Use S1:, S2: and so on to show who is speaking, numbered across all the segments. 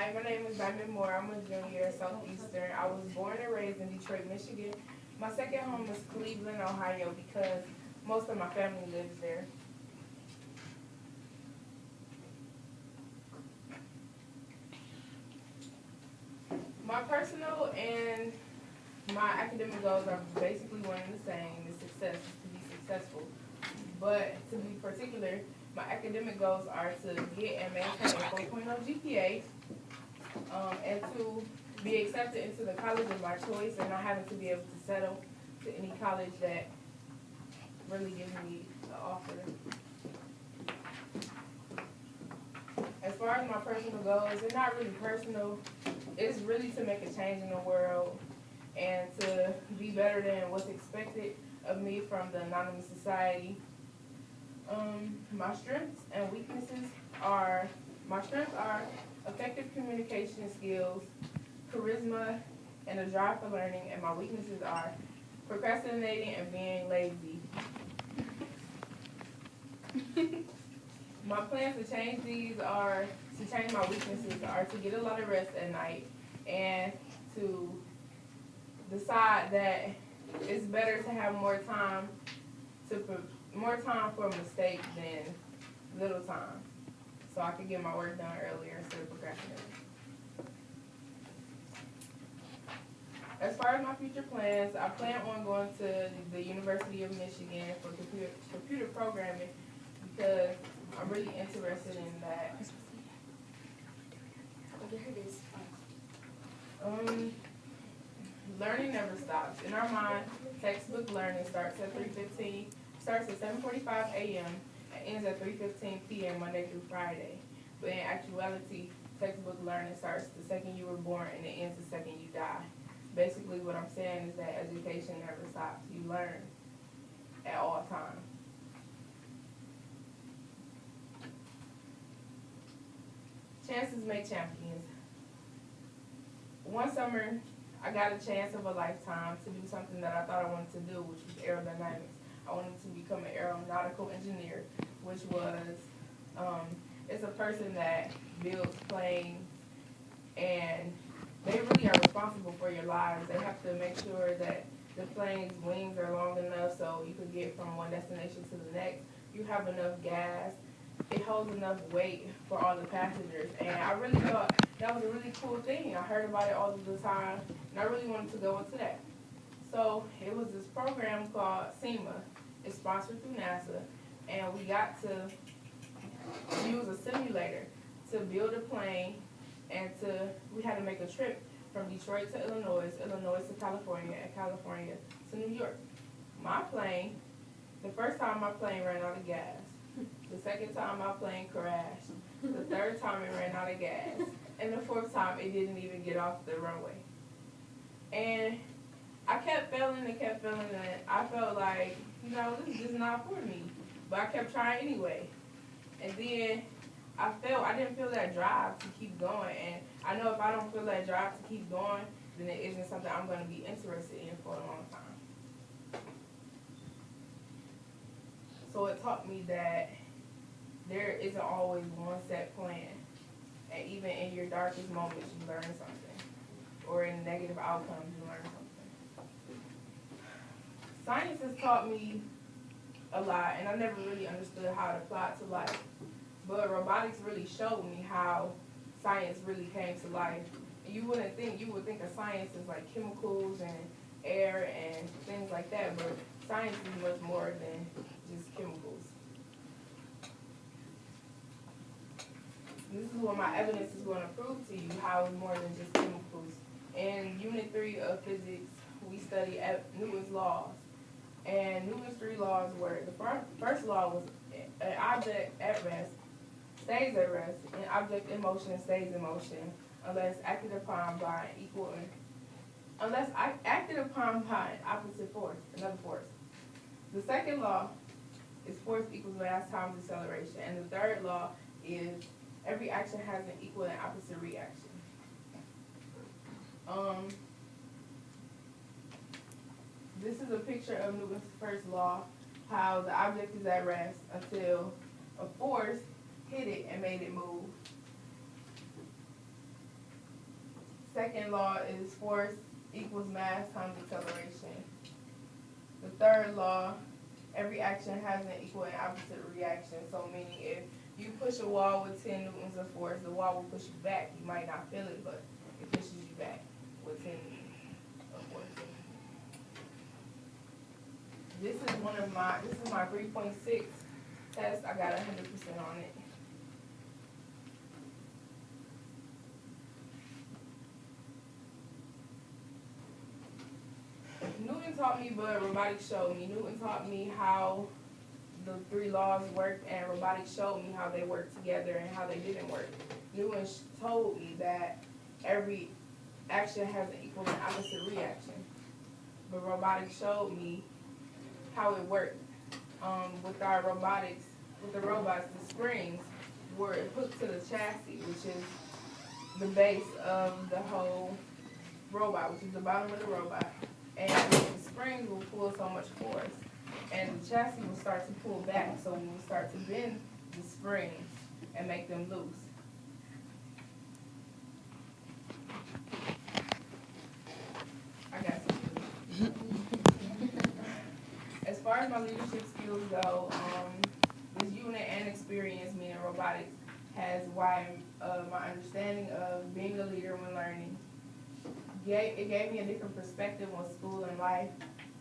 S1: Hi, my name is Diamond Moore. I'm a junior at Southeastern. I was born and raised in Detroit, Michigan. My second home is Cleveland, Ohio, because most of my family lives there. My personal and my academic goals are basically one and the same. The success is to be successful. But to be particular, my academic goals are to get and maintain a 4.0 GPA, and to be accepted into the college of my choice and not having to be able to settle to any college that really gives me the offer. As far as my personal goals, they're not really personal. It's really to make a change in the world and to be better than what's expected of me from the anonymous society. My strengths and weaknesses are, my strengths are effective communication skills, charisma, and a drive for learning, and my weaknesses are procrastinating and being lazy. My plans to change these are, to change my weaknesses are to get a lot of rest at night and to decide that it's better to have more time for mistakes than little time, so I can get my work done earlier instead of procrastinating. As far as my future plans, I plan on going to the University of Michigan for computer programming because I'm really interested in that. Learning never stops. In our mind, textbook learning starts at 7:45 a.m. and ends at 3:15 p.m. Monday through Friday. But in actuality, textbook learning starts the second you were born and it ends the second you die. Basically, what I'm saying is that education never stops. You learn at all times. Chances make champions. One summer, I got a chance of a lifetime to do something that I thought I wanted to do, which was aerodynamics. I wanted to become an aeronautical engineer, which was, it's a person that builds planes, and they really are responsible for your lives. They have to make sure that the plane's wings are long enough so you can get from one destination to the next. You have enough gas. It holds enough weight for all the passengers. And I really thought that was a really cool thing. I heard about it all the time, and I really wanted to go into that. So it was this program called SEMA. It's sponsored through NASA, and we got to use a simulator to build a plane, and we had to make a trip from Detroit to Illinois, Illinois to California, and California to New York. My plane, the first time my plane ran out of gas. The second time my plane crashed. The third time it ran out of gas. And the fourth time it didn't even get off the runway. And I kept failing and I felt like, this is just not for me. But I kept trying anyway. And then I didn't feel that drive to keep going. And I know if I don't feel that drive to keep going, then it isn't something I'm going to be interested in for a long time. So it taught me that there isn't always one set plan. And even in your darkest moments, you learn something. Or in negative outcomes, you learn something. Science has taught me a lot, and I never really understood how to apply it to life. But robotics really showed me how science really came to life. You would think of science as like chemicals and air and things like that, but science is much more than just chemicals. This is what my evidence is going to prove to you, how it's more than just chemicals. In Unit 3 of Physics, we study Newton's laws. And Newton's 3 laws were, the first law was an object at rest stays at rest, and object in motion stays in motion, unless acted upon by opposite force, another force. The second law is force equals mass times acceleration, and the third law is every action has an equal and opposite reaction. This is a picture of Newton's first law, how the object is at rest until a force hit it and made it move. Second law is force equals mass times acceleration. The third law, every action has an equal and opposite reaction. So meaning if you push a wall with 10 newtons of force, the wall will push you back. You might not feel it, but it pushes you back with 10 newtons of force. This is my 3.6 test. I got 100% on it. Newton taught me, but robotics showed me. Newton taught me how the three laws worked, and robotics showed me how they worked together and how they didn't work. Newton told me that every action has an equal and opposite reaction, but robotics showed me how it worked. With our robotics, with the robots, the springs were hooked to the chassis, which is the base of the whole robot, which is the bottom of the robot. And the springs will pull so much force, and the chassis will start to pull back, so we will start to bend the springs and make them loose. I got some. As far as my leadership skills go, this unit and experience, meaning robotics, has widened my understanding of being a leader when learning. It gave me a different perspective on school and life,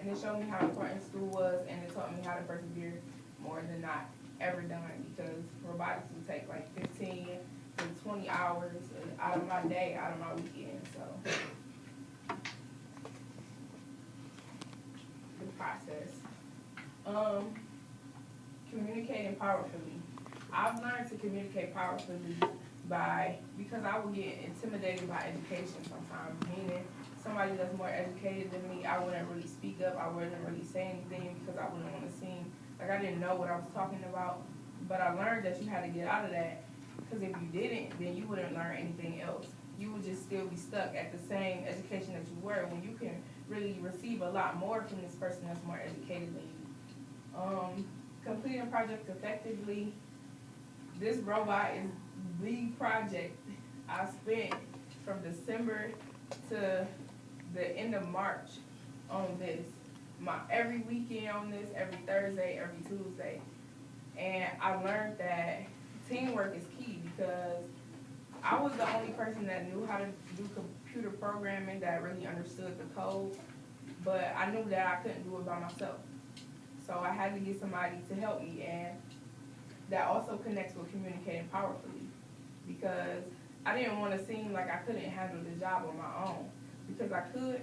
S1: and it showed me how important school was, and it taught me how to persevere more than not ever done, because robotics would take like 15 to 20 hours out of my day, out of my weekend. So the process. Communicating powerfully. I've learned to communicate powerfully because I would get intimidated by education sometimes, meaning somebody that's more educated than me, I wouldn't really speak up, I wouldn't really say anything because I wouldn't want to seem like I didn't know what I was talking about. But I learned that you had to get out of that, because if you didn't, then you wouldn't learn anything else. You would just still be stuck at the same education that you were, when you can really receive a lot more from this person that's more educated than you. Completing projects effectively. This robot is the project I spent from December to the end of March on this. Every weekend on this, every Thursday, every Tuesday. And I learned that teamwork is key, because I was the only person that knew how to do computer programming, that really understood the code, but I knew that I couldn't do it by myself. So I had to get somebody to help me, and that also connects with communicating powerfully, because I didn't want to seem like I couldn't handle the job on my own, because I could,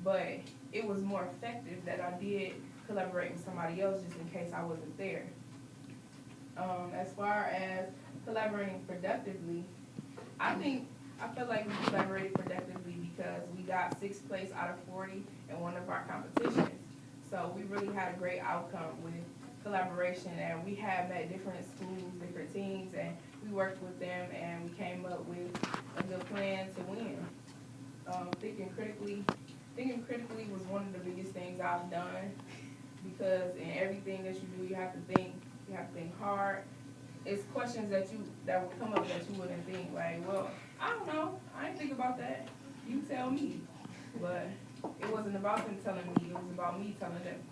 S1: but it was more effective that I did collaborate with somebody else just in case I wasn't there. As far as collaborating productively, I feel like we collaborated productively because we got 6th place out of 40 in one of our competitions. So we really had a great outcome with collaboration, and we had met different schools, different teams, and we worked with them, and we came up with a good plan to win. Thinking critically was one of the biggest things I've done, because in everything that you do, you have to think hard. It's questions that will come up that you wouldn't think, like, well, I don't know, I didn't think about that, you tell me. But it wasn't about them telling me, it was about me telling them.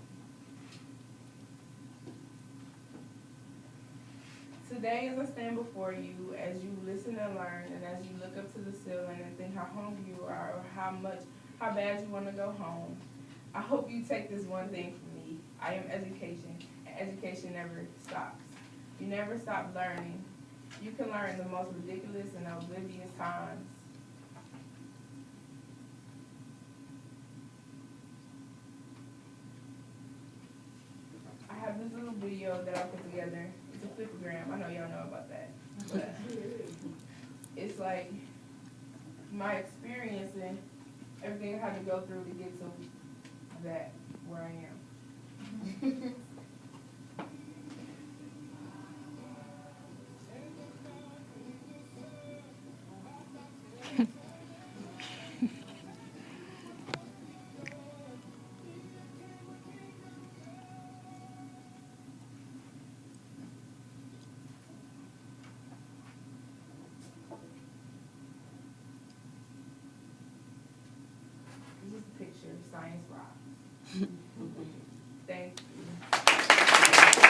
S1: Today, as I stand before you, as you listen and learn, and as you look up to the ceiling and think how hungry you are, or how bad you want to go home, I hope you take this one thing from me. I am education, and education never stops. You never stop learning. You can learn the most ridiculous and oblivious times. I have this little video that I put together. It's a flipogram. I know y'all know about that. But it's like my experience and everything I had to go through to get to that, where I am. picture, Science Rock. Thank you.